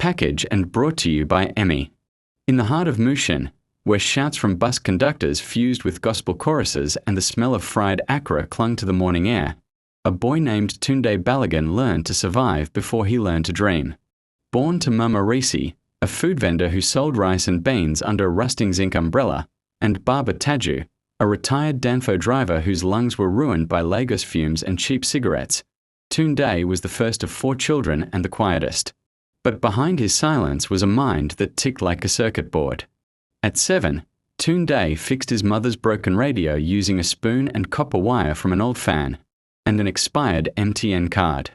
package and brought to you by Emmy. In the heart of Mushin, where shouts from bus conductors fused with gospel choruses and the smell of fried akra clung to the morning air, a boy named Tunde Balagan learned to survive before he learned to dream. Born to Mama Risi, a food vendor who sold rice and beans under a rusting zinc umbrella, and Baba Taju, a retired Danfo driver whose lungs were ruined by Lagos fumes and cheap cigarettes, Tunde was the first of 4 children and the quietest. But behind his silence was a mind that ticked like a circuit board. At 7, Tunde fixed his mother's broken radio using a spoon and copper wire from an old fan, and an expired MTN card.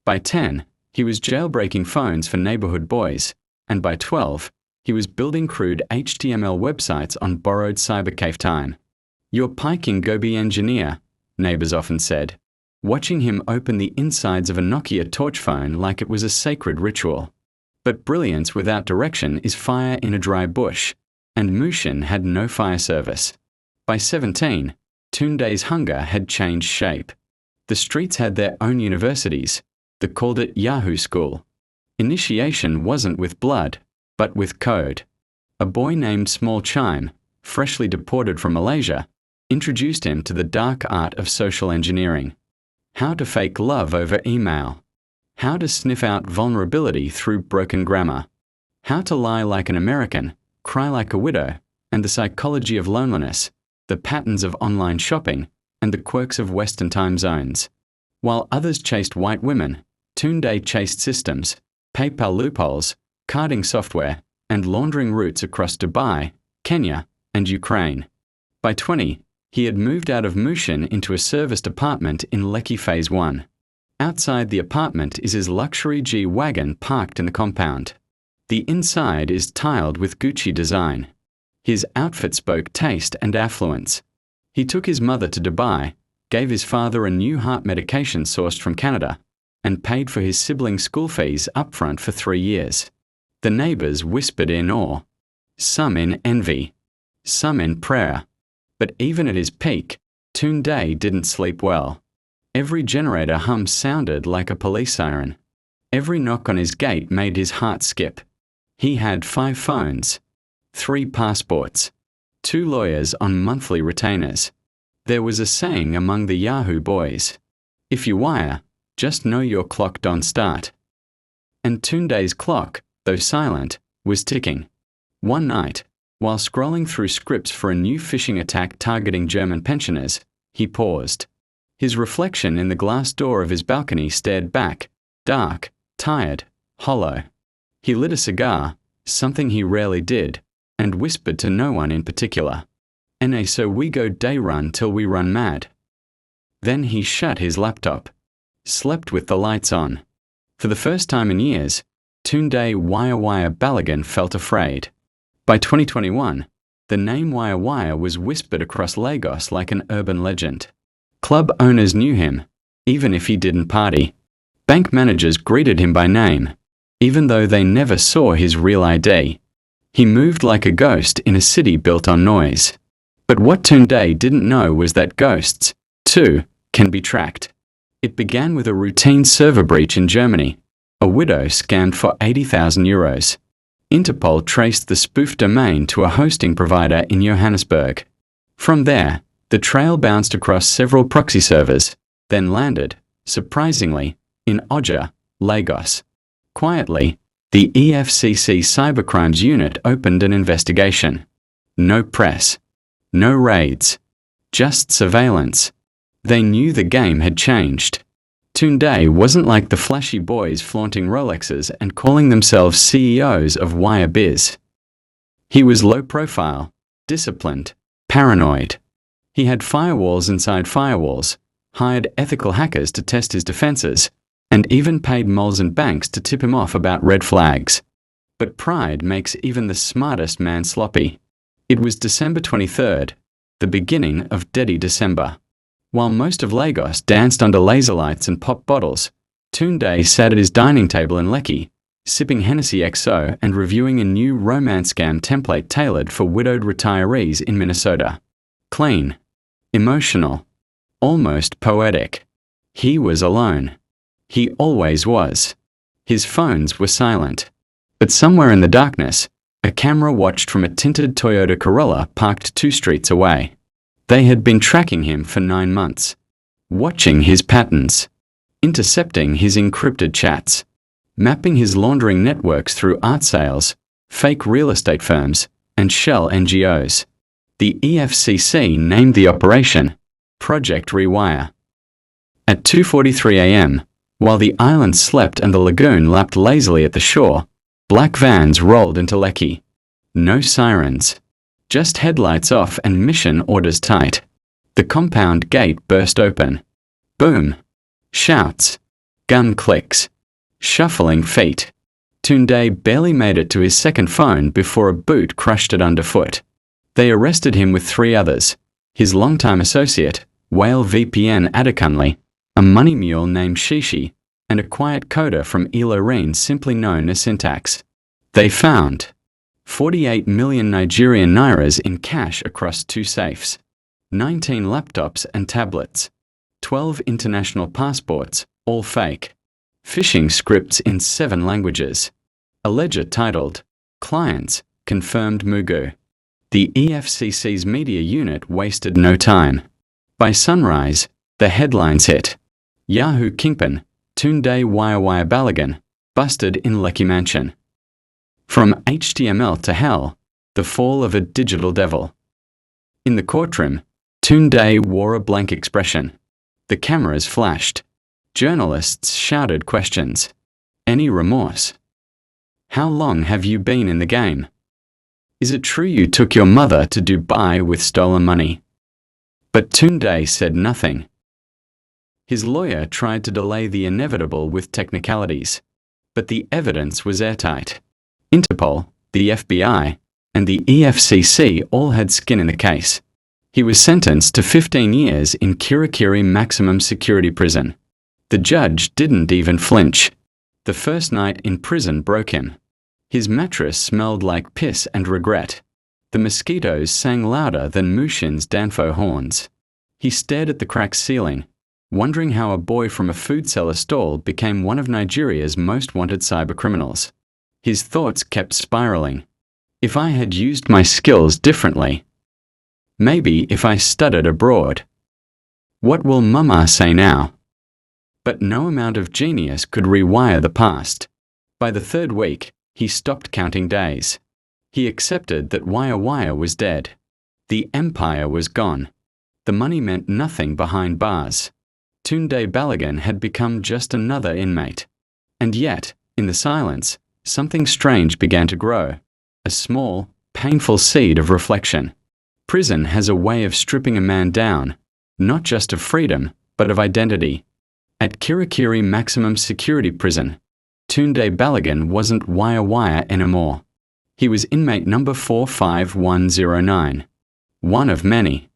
By 10, he was jailbreaking phones for neighborhood boys, and by 12, he was building crude HTML websites on borrowed cybercafe time. "You're piking Gobi engineer," neighbors often said, watching him open the insides of a Nokia torch phone like it was a sacred ritual. But brilliance without direction is fire in a dry bush, and Mushin had no fire service. By 17, Tunde's hunger had changed shape. The streets had their own universities. They called it Yahoo School. Initiation wasn't with blood, but with code. A boy named Small Chime, freshly deported from Malaysia, introduced him to the dark art of social engineering. How to fake love over email. How to sniff out vulnerability through broken grammar. How to lie like an American, cry like a widow, and the psychology of loneliness, the patterns of online shopping, and the quirks of Western time zones. While others chased white women, Tunde chased systems, PayPal loopholes, carding software, and laundering routes across Dubai, Kenya, and Ukraine. By 20, he had moved out of Mushin into a serviced apartment in Lekki Phase 1. Outside the apartment is his luxury G-Wagon parked in the compound. The inside is tiled with Gucci design. His outfit spoke taste and affluence. He took his mother to Dubai, gave his father a new heart medication sourced from Canada, and paid for his siblings' school fees upfront for 3 years. The neighbors whispered in awe, some in envy, some in prayer. But even at his peak, Tunde didn't sleep well. Every generator hum sounded like a police siren. Every knock on his gate made his heart skip. He had 5 phones, 3 passports, 2 lawyers on monthly retainers. There was a saying among the Yahoo boys, "If you wire, just know your clock don't start." And Tunde's clock, though silent, was ticking. One night, while scrolling through scripts for a new phishing attack targeting German pensioners, he paused. His reflection in the glass door of his balcony stared back, dark, tired, hollow. He lit a cigar, something he rarely did, and whispered to no one in particular, "And so we go day run till we run mad." Then he shut his laptop, slept with the lights on. For the first time in years, Tunde Wire Balagan felt afraid. By 2021, the name Wire was whispered across Lagos like an urban legend. Club owners knew him, even if he didn't party. Bank managers greeted him by name, even though they never saw his real ID. He moved like a ghost in a city built on noise. But what Tunde didn't know was that ghosts, too, can be tracked. It began with a routine server breach in Germany. A widow scammed for €80,000. Interpol traced the spoof domain to a hosting provider in Johannesburg. From there, the trail bounced across several proxy servers, then landed, surprisingly, in Oja, Lagos. Quietly, the EFCC Cybercrimes Unit opened an investigation. No press. No raids. Just surveillance. They knew the game had changed. Tunde wasn't like the flashy boys flaunting Rolexes and calling themselves CEOs of Wire Biz. He was low profile, disciplined, paranoid. He had firewalls inside firewalls, hired ethical hackers to test his defenses, and even paid moles and banks to tip him off about red flags. But pride makes even the smartest man sloppy. It was December 23rd, the beginning of Deady December. While most of Lagos danced under laser lights and pop bottles, Tunde sat at his dining table in Lekki, sipping Hennessy XO and reviewing a new romance scam template tailored for widowed retirees in Minnesota. Clean, emotional, almost poetic. He was alone. He always was. His phones were silent. But somewhere in the darkness, a camera watched from a tinted Toyota Corolla parked 2 streets away. They had been tracking him for 9 months, watching his patterns, intercepting his encrypted chats, mapping his laundering networks through art sales, fake real estate firms, and shell NGOs. The EFCC named the operation Project Rewire. At 2:43 a.m., while the island slept and the lagoon lapped lazily at the shore, black vans rolled into Lekki. No sirens, just headlights off and mission orders tight. The compound gate burst open. Boom! Shouts. Gun clicks. Shuffling feet. Tunde barely made it to his second phone before a boot crushed it underfoot. They arrested him with 3 others, his longtime associate, Whale VPN Adekunle, a money mule named Shishi, and a quiet coder from Ilorin simply known as Syntax. They found 48 million Nigerian nairas in cash across 2 safes, 19 laptops and tablets, 12 international passports, all fake, phishing scripts in 7 languages, a ledger titled, Clients, Confirmed Mugu. The EFCC's media unit wasted no time. By sunrise, the headlines hit. Yahoo Kingpin, Tunde Wire Balagan, busted in Lekki Mansion. From HTML to hell, the fall of a digital devil. In the courtroom, Tunde wore a blank expression. The cameras flashed. Journalists shouted questions. Any remorse? How long have you been in the game? Is it true you took your mother to Dubai with stolen money? But Tunde said nothing. His lawyer tried to delay the inevitable with technicalities, but the evidence was airtight. Interpol, the FBI, and the EFCC all had skin in the case. He was sentenced to 15 years in Kirikiri Maximum Security Prison. The judge didn't even flinch. The first night in prison broke him. His mattress smelled like piss and regret. The mosquitoes sang louder than Mushin's Danfo horns. He stared at the cracked ceiling, wondering how a boy from a food seller stall became one of Nigeria's most wanted cybercriminals. His thoughts kept spiraling. If I had used my skills differently. Maybe if I studied abroad. What will Mama say now? But no amount of genius could rewire the past. By the 3rd week, he stopped counting days. He accepted that Wire was dead. The empire was gone. The money meant nothing behind bars. Tunde Balagan had become just another inmate. And yet, in the silence, something strange began to grow. A small, painful seed of reflection. Prison has a way of stripping a man down, not just of freedom, but of identity. At Kirikiri Maximum Security Prison, Tunde Balagan wasn't Wire anymore. He was inmate number 45109. One of many.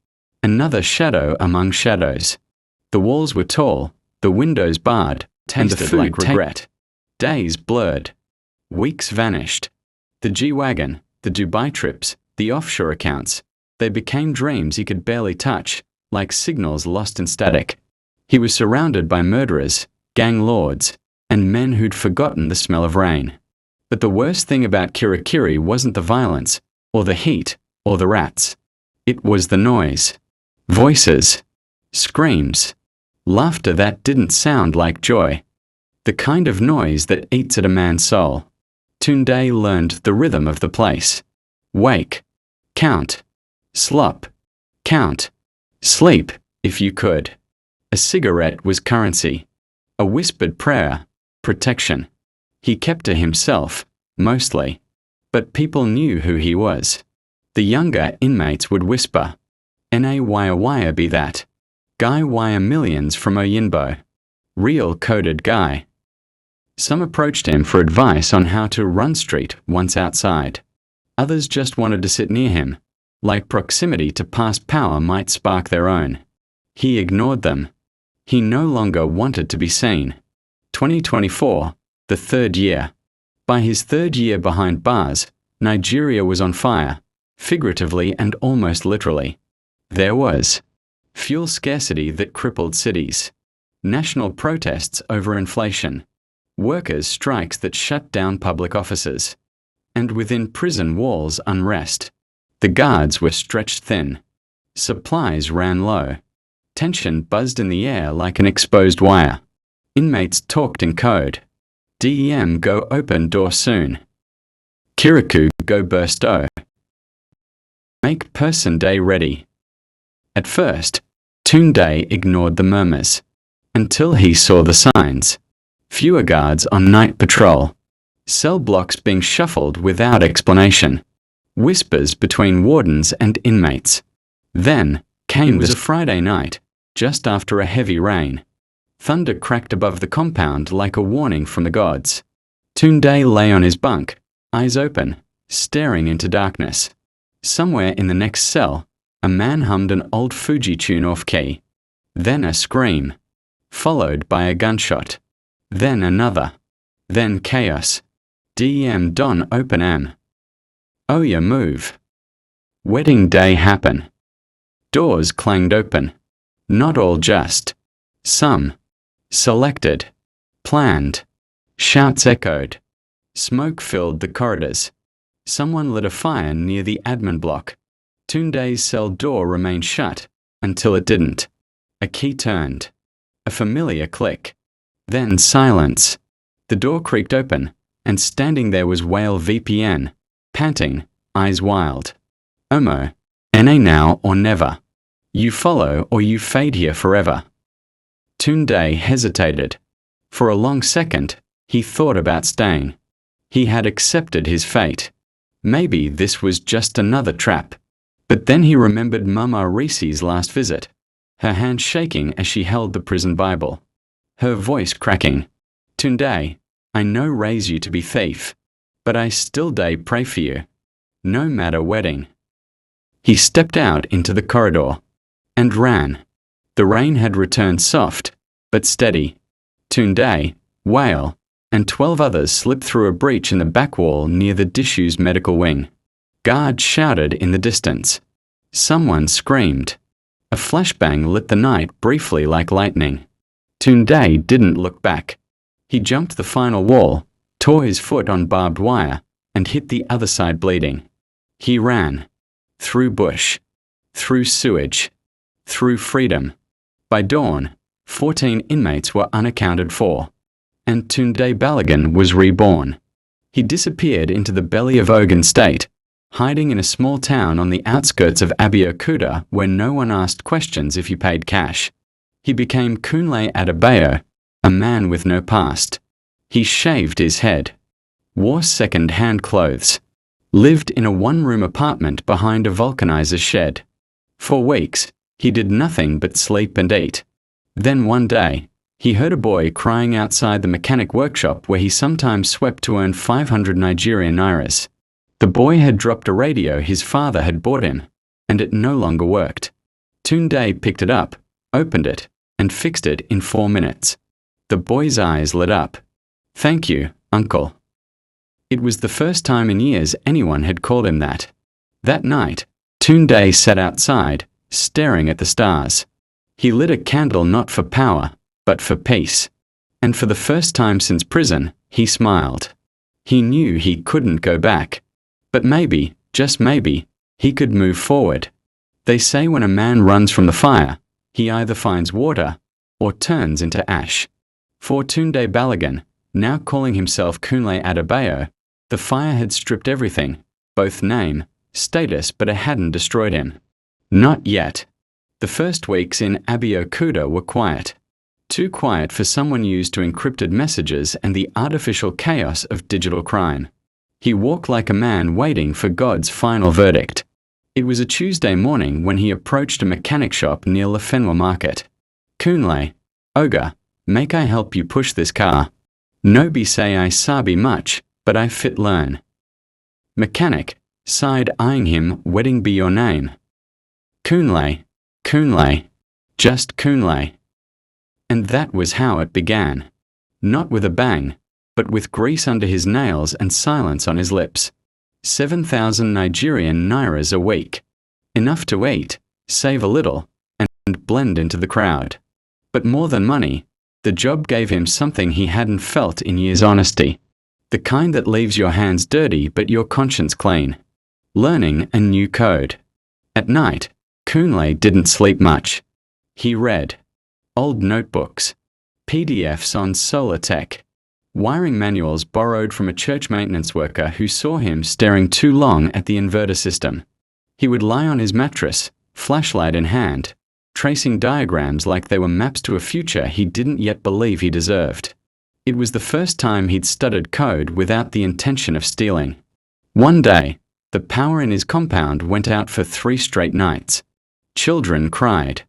Another shadow among shadows. The walls were tall, the windows barred, and the food like regret. Days blurred. Weeks vanished. The G-Wagon, the Dubai trips, the offshore accounts, they became dreams he could barely touch, like signals lost in static. He was surrounded by murderers, gang lords, and men who'd forgotten the smell of rain. But the worst thing about Kirikiri wasn't the violence, or the heat, or the rats. It was the noise. Voices. Screams. Laughter that didn't sound like joy. The kind of noise that eats at a man's soul. Tunde learned the rhythm of the place. Wake. Count. Slop. Count. Sleep, if you could. A cigarette was currency. A whispered prayer. Protection. He kept to himself, mostly. But people knew who he was. The younger inmates would whisper, "N.A. Wire be that. Guy wire millions from Oyinbo. Real coded guy." Some approached him for advice on how to run street once outside. Others just wanted to sit near him, like proximity to past power might spark their own. He ignored them. He no longer wanted to be seen. 2024, the 3rd year. By his 3rd year behind bars, Nigeria was on fire, figuratively and almost literally. There was fuel scarcity that crippled cities, national protests over inflation, workers' strikes that shut down public offices, and within prison walls unrest. The guards were stretched thin. Supplies ran low. Tension buzzed in the air like an exposed wire. Inmates talked in code. DEM go open door soon. Kirikou go bursto. Make person day ready. At first, Tunde ignored the murmurs, until he saw the signs. Fewer guards on night patrol. Cell blocks being shuffled without explanation. Whispers between wardens and inmates. Then came a Friday night, just after a heavy rain. Thunder cracked above the compound like a warning from the gods. Tunde lay on his bunk, eyes open, staring into darkness. Somewhere in the next cell, a man hummed an old Fuji tune off key. Then a scream, followed by a gunshot. Then another. Then chaos. DEM don open am. Oya move. Wedding day happen. Doors clanged open. Not all just. Some. Selected. Planned. Shouts echoed. Smoke filled the corridors. Someone lit a fire near the admin block. Tunde's cell door remained shut until it didn't. A key turned. A familiar click. Then silence. The door creaked open, and standing there was Whale VPN, panting, eyes wild. Omo, NA now or never. You follow or you fade here forever. Tunde hesitated. For a long second, he thought about staying. He had accepted his fate. Maybe this was just another trap. But then he remembered Mama Risi's last visit, her hand shaking as she held the prison Bible. Her voice cracking. Tunde, I know raise you to be thief, but I still day pray for you. No matter wedding. He stepped out into the corridor and ran. The rain had returned soft, but steady. Tunde, Whale, and 12 others slipped through a breach in the back wall near the disused medical wing. Guards shouted in the distance. Someone screamed. A flashbang lit the night briefly like lightning. Tunde didn't look back. He jumped the final wall, tore his foot on barbed wire, and hit the other side bleeding. He ran. Through bush. Through sewage. Through freedom. By dawn, 14 inmates were unaccounted for, and Tunde Balagan was reborn. He disappeared into the belly of Ogun State, hiding in a small town on the outskirts of Abeokuta where no one asked questions if you paid cash. He became Kunle Adebayo, a man with no past. He shaved his head, wore second-hand clothes, lived in a one-room apartment behind a vulcanizer shed. For weeks, he did nothing but sleep and eat. Then one day, he heard a boy crying outside the mechanic workshop where he sometimes swept to earn 500 Nigerian nairas. The boy had dropped a radio his father had bought him, and it no longer worked. Tunde picked it up, opened it, and fixed it in 4 minutes. The boy's eyes lit up. Thank you, uncle. It was the first time in years anyone had called him that. That night, Tunde sat outside, staring at the stars. He lit a candle not for power, but for peace. And for the first time since prison, he smiled. He knew he couldn't go back. But maybe, just maybe, he could move forward. They say when a man runs from the fire, he either finds water or turns into ash. For Tunde Balagan, now calling himself Kunle Adebayo, the fire had stripped everything, both name, status, but it hadn't destroyed him. Not yet. The first weeks in Abeokuta were quiet. Too quiet for someone used to encrypted messages and the artificial chaos of digital crime. He walked like a man waiting for God's final verdict. It was a Tuesday morning when he approached a mechanic shop near Lefenwa Market. Kunle, Oga, make I help you push this car? No be say I sabi much, but I fit learn. Mechanic, sighed eyeing him, wedding be your name. Kunle, Kunle, just Kunle. And that was how it began. Not with a bang, but with grease under his nails and silence on his lips. 7,000 Nigerian nairas a week. Enough to eat, save a little, and blend into the crowd. But more than money, The job gave him something he hadn't felt in years: honesty. The kind that leaves your hands dirty but your conscience clean. Learning a new code. At night, Kunle didn't sleep much. He read old notebooks, PDFs on solar tech, wiring manuals borrowed from a church maintenance worker who saw him staring too long at the inverter system. He would lie on his mattress, flashlight in hand, tracing diagrams like they were maps to a future he didn't yet believe he deserved. It was the first time he'd studied code without the intention of stealing. One day, the power in his compound went out for 3 straight nights. Children cried.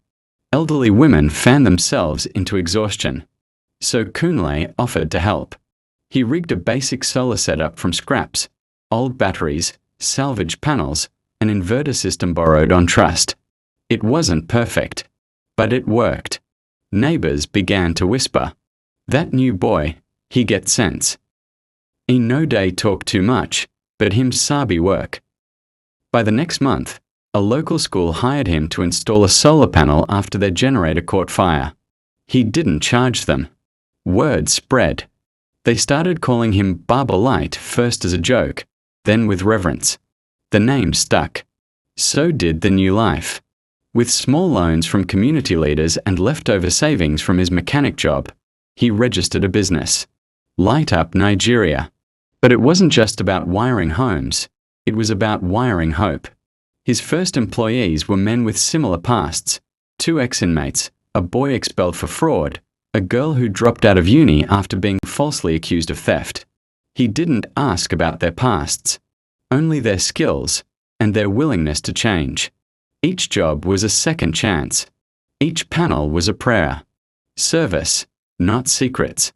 Elderly women fanned themselves into exhaustion. So Kunle offered to help. He rigged a basic solar setup from scraps, old batteries, salvaged panels, an inverter system borrowed on trust. It wasn't perfect, but it worked. Neighbors began to whisper, "That new boy, he gets sense. He no day talk too much, but him sabi work." By the next month, a local school hired him to install a solar panel after their generator caught fire. He didn't charge them. Word spread. They started calling him Baba Light, first as a joke, then with reverence. The name stuck. So did the new life. With small loans from community leaders and leftover savings from his mechanic job, he registered a business. Light Up Nigeria. But it wasn't just about wiring homes. It was about wiring hope. His first employees were men with similar pasts: 2 ex-inmates, a boy expelled for fraud, a girl who dropped out of uni after being falsely accused of theft. He didn't ask about their pasts, only their skills and their willingness to change. Each job was a second chance. Each panel was a prayer. Service, not secrets.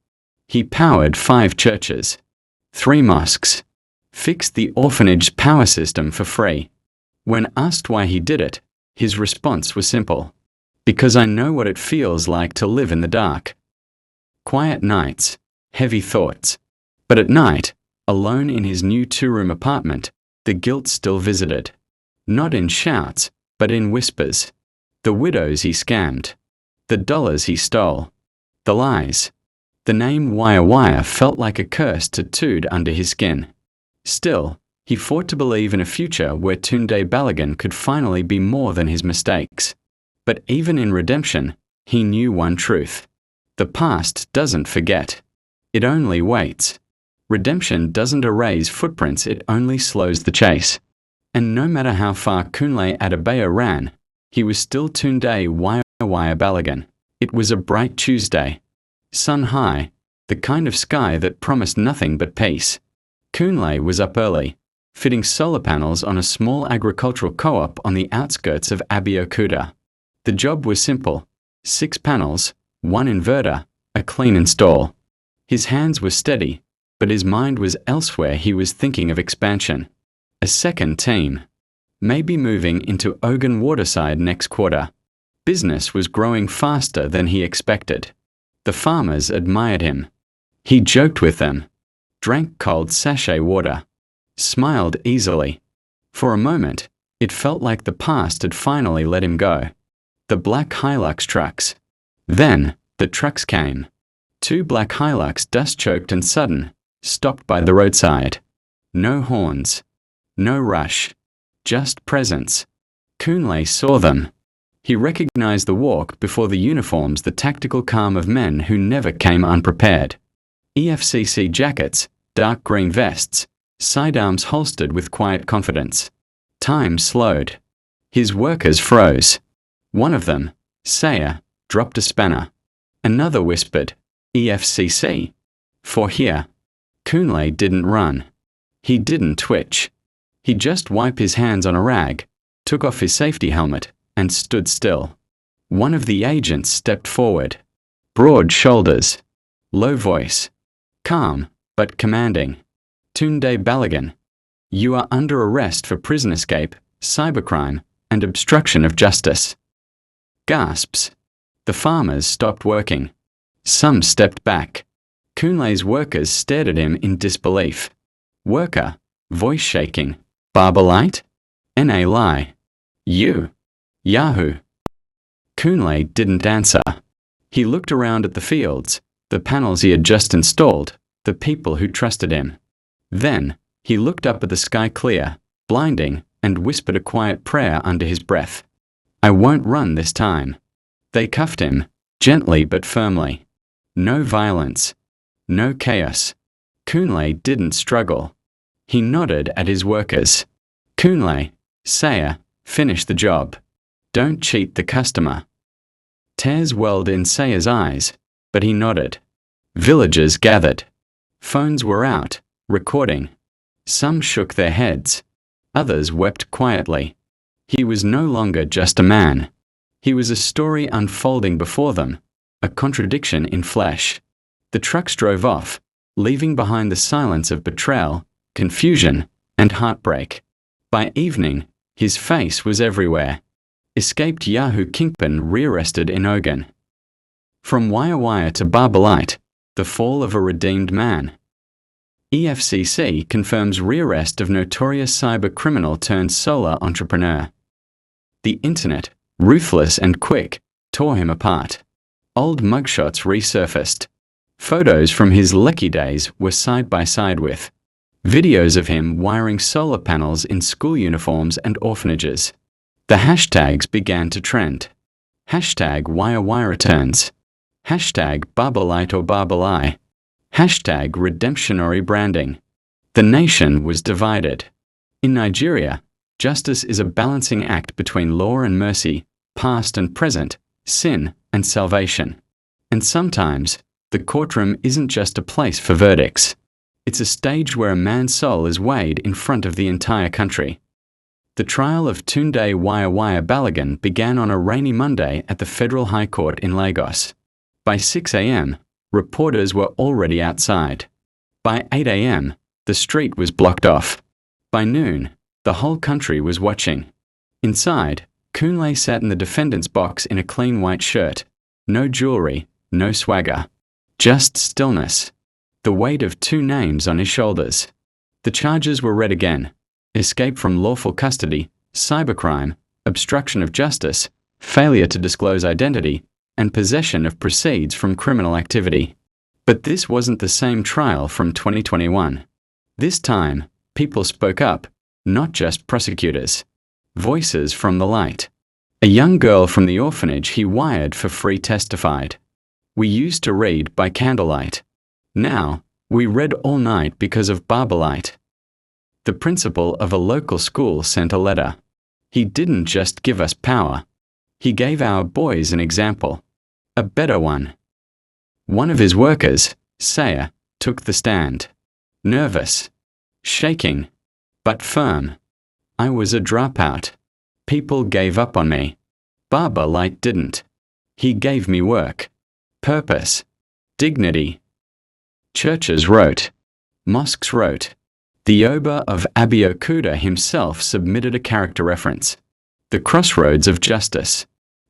He powered 5 churches, 3 mosques, fixed the orphanage power system for free. When asked why he did it, his response was simple: "Because I know what it feels like to live in the dark." Quiet nights, heavy thoughts. But at night, alone in his new 2-room apartment, the guilt still visited. Not in shouts, but in whispers. The widows he scammed. The dollars he stole. The lies. The name Wire Wire felt like a curse tattooed under his skin. Still, he fought to believe in a future where Tunde Balogun could finally be more than his mistakes. But even in redemption, he knew one truth. The past doesn't forget. It only waits. Redemption doesn't erase footprints, it only slows the chase. And no matter how far Kunle Adebayo ran, he was still Tunde Wire Wire Balogun. It was a bright Tuesday. Sun high, the kind of sky that promised nothing but peace. Kunle was up early, fitting solar panels on a small agricultural co-op on the outskirts of Abeokuta. The job was simple: 6 panels, 1 inverter, a clean install. His hands were steady, but his mind was elsewhere. He was thinking of expansion. A second team. Maybe moving into Ogun Waterside next quarter. Business was growing faster than he expected. The farmers admired him. He joked with them, drank cold sachet water, smiled easily. For a moment, it felt like the past had finally let him go. The black Hilux trucks. Then, the trucks came. 2 black Hilux, dust-choked and sudden, stopped by the roadside. No horns. No rush. Just presence. Kunle saw them. He recognized the walk before the uniforms, the tactical calm of men who never came unprepared. EFCC jackets, dark green vests, sidearms holstered with quiet confidence. Time slowed. His workers froze. One of them, Saya, dropped a spanner. Another whispered, "EFCC." For here. Kunle didn't run. He didn't twitch. He just wiped his hands on a rag, took off his safety helmet, and stood still. One of the agents stepped forward. Broad shoulders. Low voice. Calm, but commanding. "Tunde Balogun, you are under arrest for prison escape, cybercrime, and obstruction of justice." Gasps. The farmers stopped working. Some stepped back. Kunle's workers stared at him in disbelief. Worker, voice shaking. "Baba Light? N.A. lie. You. Yahoo." Kunle didn't answer. He looked around at the fields, the panels he had just installed, the people who trusted him. Then, he looked up at the sky clear, blinding, and whispered a quiet prayer under his breath. I won't run this time. They cuffed him, gently but firmly. No violence. No chaos. Kunle didn't struggle. He nodded at his workers. Kunle, Saya, finish the job. Don't cheat the customer. Tears welled in Saya's eyes, but he nodded. Villagers gathered. Phones were out, recording. Some shook their heads. Others wept quietly. He was no longer just a man. He was a story unfolding before them, a contradiction in flesh. The trucks drove off, leaving behind the silence of betrayal, confusion, and heartbreak. By evening, his face was everywhere. Escaped Yahoo kingpin rearrested in Ogun. From Wire Wire to Barbalite, the fall of a redeemed man. EFCC confirms rearrest of notorious cyber criminal turned solar entrepreneur. The internet, ruthless and quick, tore him apart. Old mugshots resurfaced. Photos from his Lekki days were side by side with videos of him wiring solar panels in school uniforms and orphanages. The hashtags began to trend. Hashtag WireWire returns. Hashtag Barbalite or Barbalai. Hashtag redemptionary branding. The nation was divided. In Nigeria, justice is a balancing act between law and mercy, past and present, sin and salvation. And sometimes, the courtroom isn't just a place for verdicts. It's a stage where a man's soul is weighed in front of the entire country. The trial of Tunde Wire Balogun began on a rainy Monday at the Federal High Court in Lagos. By 6 a.m., reporters were already outside. By 8 a.m., the street was blocked off. By noon, the whole country was watching. Inside, Kunle sat in the defendant's box in a clean white shirt. No jewelry, no swagger. Just stillness. The weight of 2 names on his shoulders. The charges were read again. Escape from lawful custody, cybercrime, obstruction of justice, failure to disclose identity, and possession of proceeds from criminal activity. But this wasn't the same trial from 2021. This time, people spoke up, not just prosecutors. Voices from the light. A young girl from the orphanage he wired for free testified. We used to read by candlelight. Now, we read all night because of Barbalite. The principal of a local school sent a letter. He didn't just give us power. He gave our boys an example. A better one. One of his workers, Saya, took the stand. Nervous. Shaking. But firm. I was a dropout. People gave up on me. Barbalite didn't. He gave me work. Purpose. Dignity. Churches wrote. Mosques wrote. The Oba of Abeokuta himself submitted a character reference. The crossroads of justice.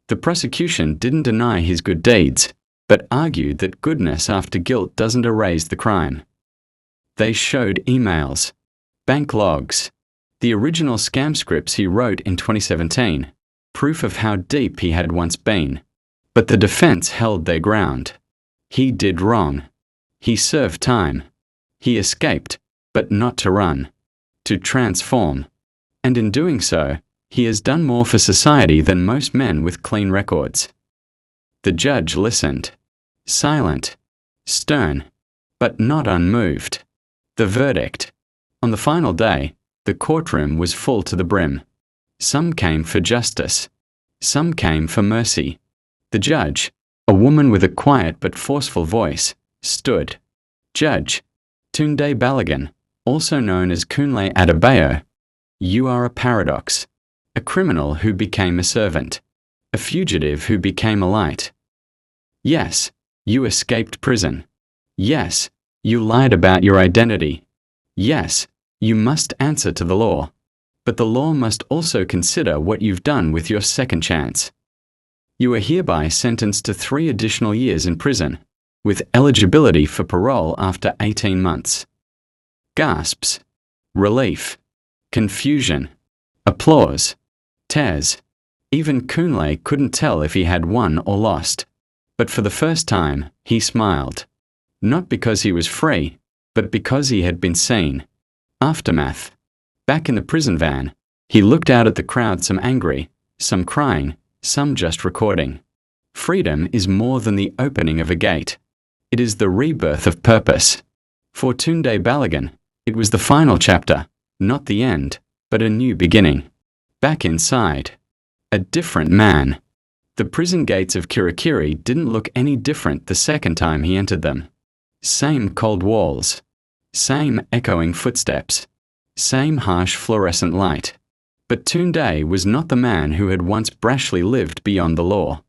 The prosecution didn't deny his good deeds, but argued that goodness after guilt doesn't erase the crime. They showed emails, bank logs, the original scam scripts he wrote in 2017, proof of how deep he had once been. But the defense held their ground. He did wrong. He served time. He escaped, but not to run, to transform. And in doing so, he has done more for society than most men with clean records. The judge listened. Silent. Stern. But not unmoved. The verdict. On the final day, the courtroom was full to the brim. Some came for justice. Some came for mercy. The judge, a woman with a quiet but forceful voice, stood. Judge, Tunde Balogun, also known as Kunle Adebayo, you are a paradox. A criminal who became a servant. A fugitive who became a light. Yes, you escaped prison. Yes, you lied about your identity. Yes, you must answer to the law. But the law must also consider what you've done with your second chance. You are hereby sentenced to 3 additional years in prison, with eligibility for parole after 18 months. Gasps. Relief. Confusion. Applause. Tears. Even Kunle couldn't tell if he had won or lost. But for the first time, he smiled. Not because he was free, but because he had been seen. Aftermath. Back in the prison van, he looked out at the crowd, some angry, some crying, some just recording. Freedom is more than the opening of a gate. It is the rebirth of purpose. For Tunde Balagan, it was the final chapter, not the end, but a new beginning. Back inside. A different man. The prison gates of Kirikiri didn't look any different the second time he entered them. Same cold walls. Same echoing footsteps. Same harsh fluorescent light. But Tunde was not the man who had once brashly lived beyond the law.